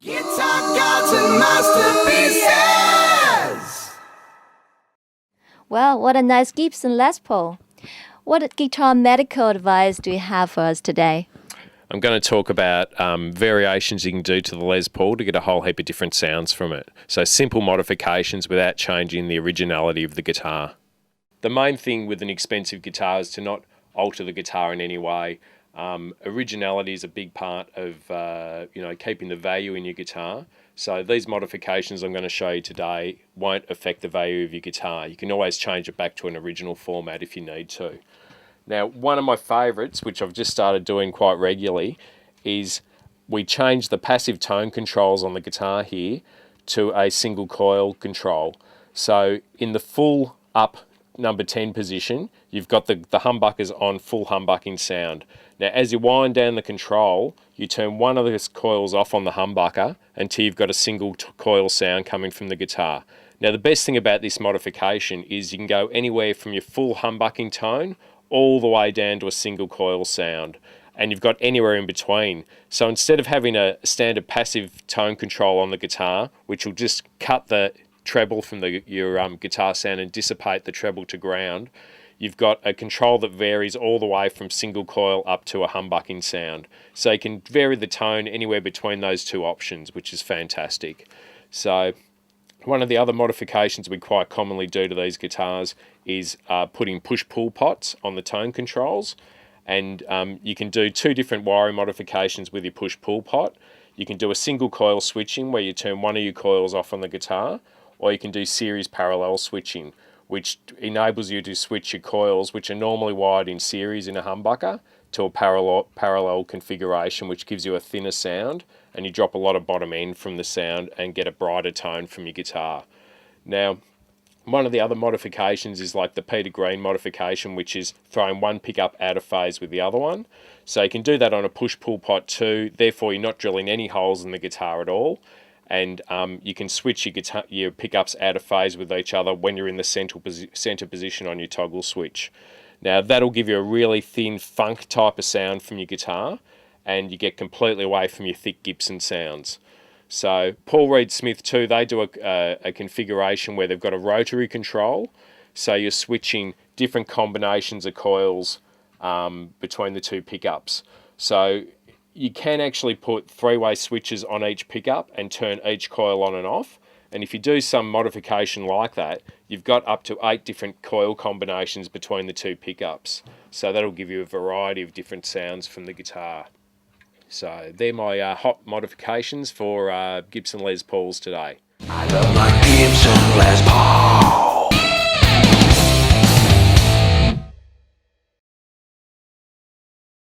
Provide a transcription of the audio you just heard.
Guitar gods and masterpieces! Well, what a nice Gibson Les Paul. What guitar medical advice do you have for us today? I'm going to talk about variations you can do to the Les Paul to get a whole heap of different sounds from it. So simple modifications without changing the originality of the guitar. The main thing with an expensive guitar is to not alter the guitar in any way. Originality is a big part of keeping the value in your guitar. So these modifications I'm going to show you today won't affect the value of your guitar. You can always change it back to an original format if you need to. Now, one of my favourites, which I've just started doing quite regularly, is we change the passive tone controls on the guitar here to a single coil control. So in the full up number 10 position, you've got the humbuckers on full humbucking sound. Now, as you wind down the control, you turn one of those coils off on the humbucker until you've got a single coil sound coming from the guitar. Now, the best thing about this modification is you can go anywhere from your full humbucking tone all the way down to a single coil sound, and you've got anywhere in between. So instead of having a standard passive tone control on the guitar, which will just cut the treble from your guitar sound and dissipate the treble to ground, you've got a control that varies all the way from single coil up to a humbucking sound. So you can vary the tone anywhere between those two options, which is fantastic. So one of the other modifications we quite commonly do to these guitars is putting push-pull pots on the tone controls. And you can do two different wiring modifications with your push-pull pot. You can do a single coil switching where you turn one of your coils off on the guitar, or you can do series parallel switching, which enables you to switch your coils, which are normally wired in series in a humbucker, to a parallel configuration, which gives you a thinner sound, and you drop a lot of bottom end from the sound and get a brighter tone from your guitar. Now, one of the other modifications is like the Pedigree modification, which is throwing one pickup out of phase with the other one. So you can do that on a push-pull pot too, therefore you're not drilling any holes in the guitar at all. And you can switch your pickups out of phase with each other when you're in the center position on your toggle switch. Now that'll give you a really thin funk type of sound from your guitar, and you get completely away from your thick Gibson sounds. So Paul Reed Smith too, they do a configuration where they've got a rotary control, so you're switching different combinations of coils between the two pickups. So you can actually put three-way switches on each pickup and turn each coil on and off. And if you do some modification like that, you've got up to 8 different coil combinations between the two pickups. So that'll give you a variety of different sounds from the guitar. So they're my hot modifications for Gibson Les Pauls today. I love my Gibson Les Paul.